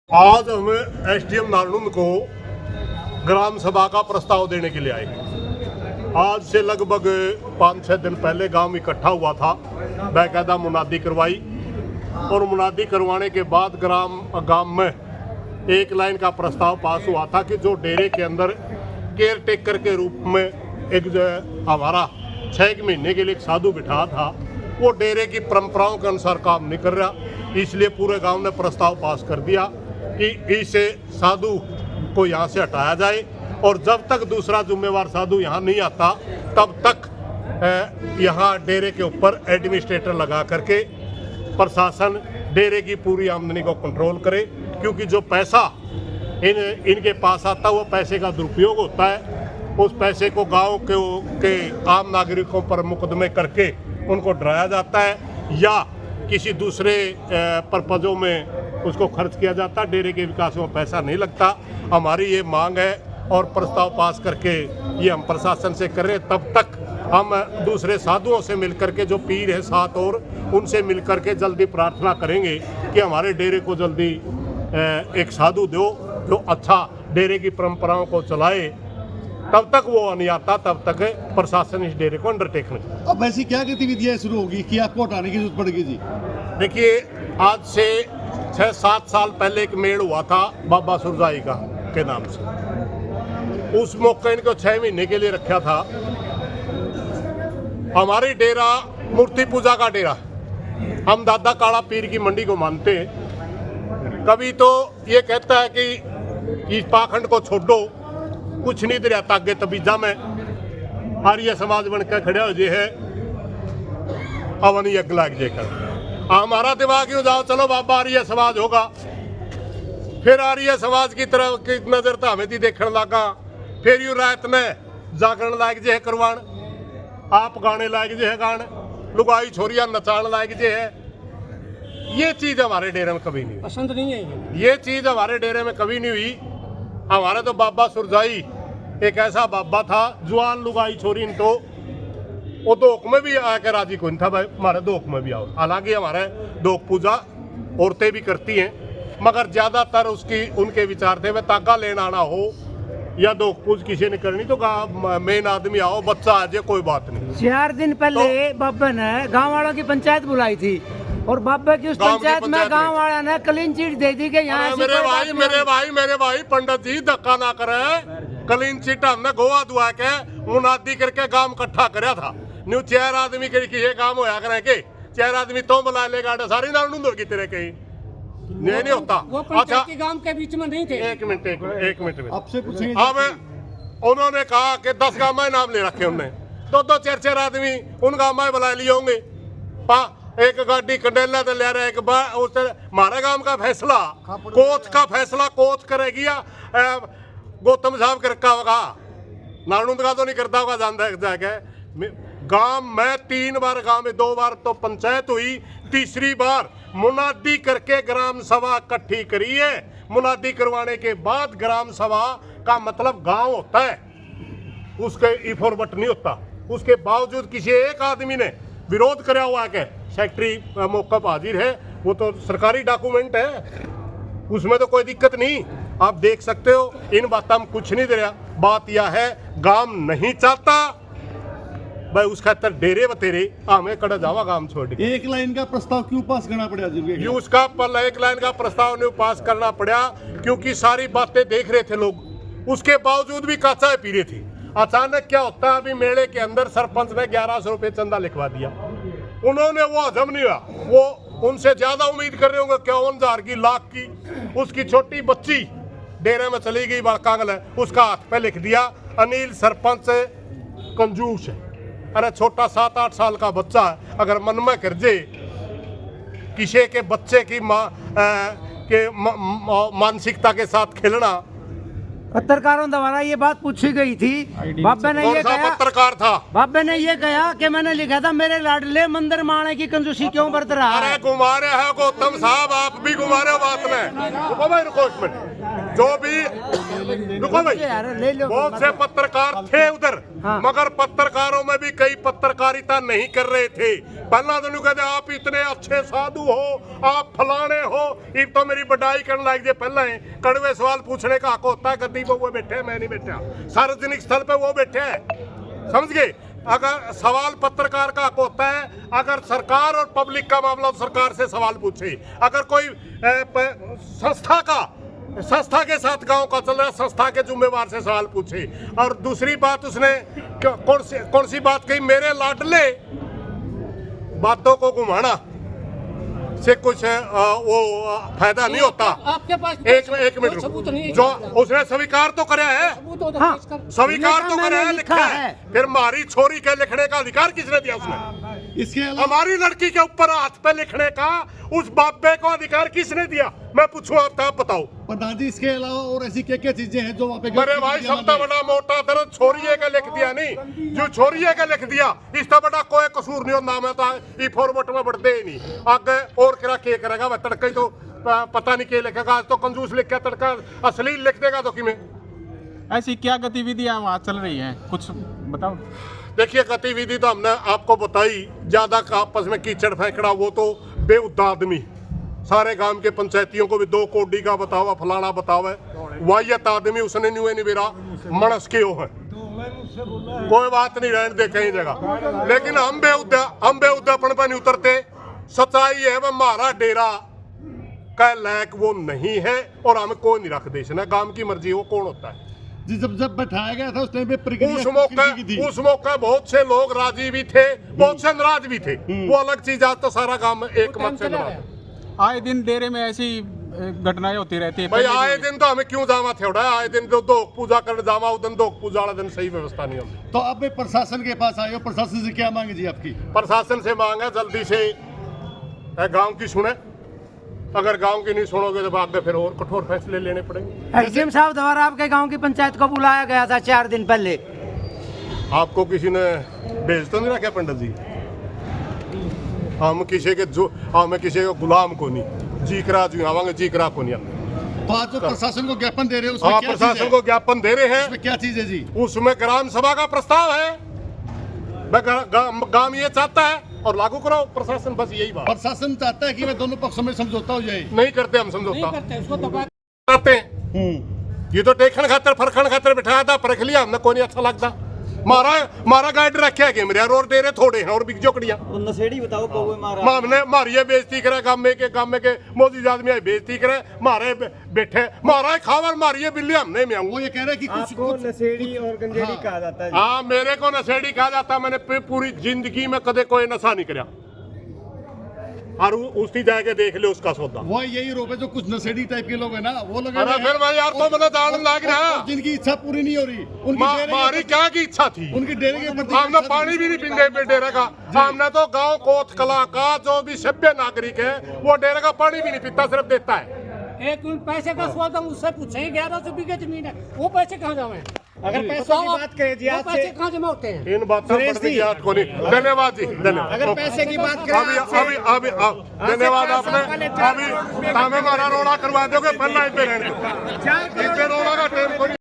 आज हम एसडीएम नारनूंद को ग्राम सभा का प्रस्ताव देने के लिए आए। आज से लगभग 5-6 दिन पहले गांव इकट्ठा हुआ था, बाकायदा मुनादी करवाई और मुनादी करवाने के बाद गांव में एक लाइन का प्रस्ताव पास हुआ था कि जो डेरे के अंदर केयर टेकर के रूप में एक जो है हमारा 6 महीने के लिए एक साधु बिठा था, वो डेरे की परंपराओं के अनुसार काम नहीं कर रहा। इसलिए पूरे गांव ने प्रस्ताव पास कर दिया कि इसे साधु को यहाँ से हटाया जाए और जब तक दूसरा जिम्मेवार साधु यहाँ नहीं आता तब तक यहाँ डेरे के ऊपर एडमिनिस्ट्रेटर लगा करके प्रशासन डेरे की पूरी आमदनी को कंट्रोल करे, क्योंकि जो पैसा इनके पास आता है वो पैसे का दुरुपयोग होता है। उस पैसे को गांव के आम नागरिकों पर मुकदमे करके उनको डराया जाता है या किसी दूसरे पर्पजों में उसको खर्च किया जाता है। डेरे के विकास में पैसा नहीं लगता। हमारी ये मांग है और प्रस्ताव पास करके ये हम प्रशासन से कर रहे हैं। तब तक हम दूसरे साधुओं से मिलकर के जो पीर है साथ और उनसे मिलकर के जल्दी प्रार्थना करेंगे कि हमारे डेरे को जल्दी एक साधु दो जो अच्छा डेरे की परंपराओं को चलाए। तब तक वो नहीं आता, तब तक प्रशासन इस डेरे को अंडरटेक नहीं। अब ऐसी क्या गतिविधियां शुरू होगी कि आपको हटाने की जरूरत पड़ेगी जी? देखिए, आज से 6-7 साल पहले एक मेड़ हुआ था बाबा सुरजाई का के नाम से। उस मौके इनको 6 महीने के लिए रखा था। हमारी डेरा मूर्ति पूजा का डेरा, हम दादा काला पीर की मंडी को मानते हैं। कभी तो ये कहता है कि इस पाखंड को छोड़ो, कुछ नहीं दरिया तागे तबीजा में आर्य समाज बन के खड़े हो जे है अवन यज्ञ लाग जेकर हमारा दिमाग यूं जाओ चलो बाबा आर्य समाज होगा। फिर आर्य समाज की तरफ की नजर तो हमें थी देखने लगा। फिर यूं रात में जागरण लायक जे है करवान, आप गाने लायक जे है गान, लुगाई छोरियां नचान लायक जे है। ये चीज हमारे डेरे में कभी नहीं, पसंद नहीं है। ये चीज हमारे डेरे में कभी नहीं हुई। हमारे तो बाबा सुरजाई एक ऐसा बाबा था, जुआन लुगाई छोरी तो वो दोख में भी आके राजी कोई नहीं था, भाई हमारे दोख में भी आओ। हालांकि हमारे दोख पूजा औरतें भी करती हैं, मगर ज्यादातर उसकी उनके विचार थे वे तागा लेना आना हो या दोख पूज किसी ने करनी तो मेन आदमी आओ, बच्चा आ जाए, कोई बात नहीं। 4 दिन पहले बाबा ने गांव वालों की पंचायत बुलाई थी और बाबा की उस पंचायत में गांव वाला ने क्लीन चिट दे दी कि यहाँ मेरे भाई पंडित जी धक्का ना करे। क्लीन चिट हमने गोवा दुआ के मुनादी करके गांव इकट्ठा कराया था। न्यू 4 आदमी के ये काम होया करे के 4 आदमी तो बुला ले गाड़े सारी नारनूंद होगी तेरे कहीं नहीं होता। अच्छा, गांव के बीच में नहीं थे। एक मिनट आपसे पूछेंगे। अब उन्होंने कहा कि 10 गांव में नाम ले रखे उन्होंने, 2-2 4-4 आदमी उन गांव में बुला लिए होंगे। एक गाड़ी कंडेला तो ले रहा है, एक हमारे गांव का फैसला कोच का फैसला कोच करेगी या गौतम साहब करता होगा, नारनूंद का तो नहीं करता होगा। जानता जाके गांव में 3 बार, गांव में 2 बार तो पंचायत हुई, तीसरी बार मुनादी करके ग्राम सभा इकट्ठी करी है। मुनादी करवाने के बाद ग्राम सभा का मतलब गांव होता है, उसके इफोरबट नहीं होता। उसके बावजूद किसी एक आदमी ने विरोध कराया हुआ है, सेक्रेटरी मौका पर हाजिर है, वो तो सरकारी डॉक्यूमेंट है, उसमें तो कोई दिक्कत नहीं। आप देख सकते हो इन बातों में कुछ नहीं दे रहा। बात यह है गांव नहीं चाहता भाई, उस खातर डेरे बतेरे हमें कड़ा जावा गांव छोड़ के। एक लाइन का प्रस्ताव क्यों पास करना पड़ा जी? उसका एक लाइन का प्रस्ताव नहीं पास करना पड़ा क्योंकि सारी बातें देख रहे थे लोग, उसके बावजूद भी काचा पी रहे थे। अचानक क्या होता है, अभी मेले के अंदर सरपंच ने 1100 रुपये चंदा लिखवा दिया। उन्होंने वो हजम नहीं हुआ, वो उनसे ज्यादा उम्मीद कर रहे होंगे 51,000 की, लाख की। उसकी छोटी बच्ची डेरे में चली गई बड़कांगल है, उसका हाथ पे लिख दिया अनिल सरपंच कंजूस है। अरे छोटा 7-8 साल का बच्चा है, अगर मन में कर जे किसी के बच्चे की मानसिकता के साथ खेलना। पत्रकारों द्वारा ये बात पूछी गई थी, बाबा ने ये कहा, पत्रकार था बाबा ने ये कहा कि मैंने लिखा था मेरे लाडले मंदिर माणे की कंजूसी क्यों बरत रहा है। अरे घुमारे है गौतम साहब, आप भी घुमारे बात में। जो भी रुको भाई, यार, ले लो। बहुत से पत्रकार थे उधर, हाँ। मगर पत्रकारों में भी कई पत्रकारिता नहीं कर रहे थे। पहला दिन कहते आप इतने अच्छे साधु हो, आप फलाने हो, ये तो मेरी बड़ाई करने लायक जे पहला है। कड़वे सवाल पूछने का हक होता है, गद्दी पर वो बैठे, मैं नहीं बैठा, सार्वजनिक स्थल पे वो बैठे हैं, समझ गए। अगर सवाल पत्रकार का हक होता है, अगर सरकार और पब्लिक का मामला तो सरकार से सवाल पूछे, अगर कोई संस्था के साथ गांव का चल रहा है, संस्था के जुम्मेवार से सवाल पूछे। और दूसरी बात उसने कौन सी बात कही, मेरे लाडले बातों को घुमाना से कुछ वो फायदा नहीं होता। आपके पास एक मिनट सबूत नहीं है। जो उसने स्वीकार तो करे है, हाँ, स्वीकार तो करे है, मैंने लिखा है। फिर हमारी छोरी के लिखने का अधिकार किसने दिया उसने? इसके अलावा हमारी लड़की के ऊपर हाथ पे लिखने का उस बाबे को अधिकार किसने दिया? मैं पूछूं आप बताओ। प्रधान जी, इसके अलावा और ऐसी क्या चीजें हैं जो वहाँ पे मेरे भाई सबसे बड़ा मोटा दर्द छोरिए का लिख दिया, नहीं जो छोरिए का लिख दिया, इससे बड़ा कोई कसूर नहीं होता। मैं तो ई फॉर्मेट में बढ़ते ही नहीं आगे और क्या के करेगा वह तड़का ही तो पता नहीं क्या लिखेगा। आज तो कंजूस लिख के तड़का अश्लील लिख देगा तो कि में ऐसी क्या गतिविधियां वहाँ चल रही हैं, कुछ बताओ। देखिए गतिविधि तो हमने आपको बताई, ज्यादा आपस में कीचड़ फेंकड़ा वो तो बेउद्दा आदमी, सारे गांव के पंचायतियों को भी 2 कोडी का बतावा, फलाना बतावा, वाहियत आदमी उसने न्यूए निवेरा मनस के हो है, कोई बात नहीं रहने दे कहीं जगह। लेकिन हम बेउद्दापन पर नहीं उतरते। सच्चाई है वह हमारा डेरा का लायक वो नहीं है और हमें कोई नहीं रख देना, गांव की मर्जी वो कौन होता है। जी, जब बैठाया गया था उस टाइम पे उस मौके बहुत से लोग राजी भी थे, बहुत से नाराज भी थे, वो अलग चीज। आज तो सारा काम एक मत से नाराज है। आए दिन डेरे में ऐसी घटनाएं होती रहती है। भाई आए दिन तो हमें क्यों जावा थोड़ा, आए दिन तो दोख पूजा कर जावा, उस दिन दोख पूजा वाला दिन सही व्यवस्था नहीं होती। तो अब प्रशासन के पास आए हो, प्रशासन से क्या मांगे जी आपकी? प्रशासन से मांग है जल्दी से गांव की सुने, अगर गांव की नहीं सुनोगे तो बाद में फिर और कठोर फैसले लेने पड़ेंगे। एसडीएम साहब द्वारा आपके गांव की पंचायत को बुलाया गया था 4 दिन पहले, आपको किसी ने भेज तो नहीं रखा पंडित जी? हम किसी के गुलाम को नहीं, जीकरा जो आवांगे जीकरा को नहीं आते। तो आज जो प्रशासन को ज्ञापन दे रहे हो उसमें हाँ, क्या चीज़ प्रशासन है? को ज्ञापन दे रहे हैं, उसमें क्या चीज है जी? उसमें ग्राम सभा का प्रस्ताव है, गांव ये चाहता है और लागू कराओ प्रशासन, बस यही बात। प्रशासन चाहता है कि वह दोनों पक्षों में समझौता हो जाए। नहीं करते हम नहीं समझौता, करते, उसको दबा करते हैं। ये तो देखने खातर फरखन खातर बिठाया था, परख लिया हमने, कोई नहीं अच्छा लगता। मारा गाइड रखे है मेरे और दे रहे थोड़े हैं और बिक जोकड़ियां नशेड़ी बताओ कौवे मारा हमने मारिए बेइज्जती करे, गामे के मोदी आदमी है बेइज्जती करे, मारे बैठे मारा खावर मारिए बिल्ली हमने में वो ये कह रहे हैं कि आपको नशेड़ी और गंजेड़ी कहा जाता है। हाँ मेरे को नशेड़ी कहा जाता, मैंने पूरी जिंदगी में कदे कोई नशा नहीं करा और उसकी जाके देख ले उसका सौदा। वो यही रोप है जो कुछ नशेड़ी टाइप के लोग हैं ना, वो लोग अरे फिर मैं यार तो मैंने दान लाग रहा, जिनकी इच्छा पूरी नहीं हो रही, उनकी डेरे हमारी क्या की इच्छा थी, उनकी डेरे के प्रति हमने पानी भी नहीं पीते डेरे का। हमने तो गांव कोत कला का जो भी सभ्य नागरिक है वो डेरे का पानी भी नहीं पीता, सिर्फ देता है। एक मिनट पैसे का सवाल था, उससे पूछेंगे 1100 बीघे जमीन है, वो पैसे कहाँ जावे? अगर पैसों की बात करें जी, वो आज पैसे से कहाँ जमा होते हैं? इन बातों पर देखिए आपको नहीं। धन्यवाद जी, धन्यवाद। अगर पैसे की बात करें अभी धन्यवाद आपने, अभी हमें हमारा रोड़ा करवा दोगे, पन्ना इन पे रहने दो, इन पे रोड़ा का टेम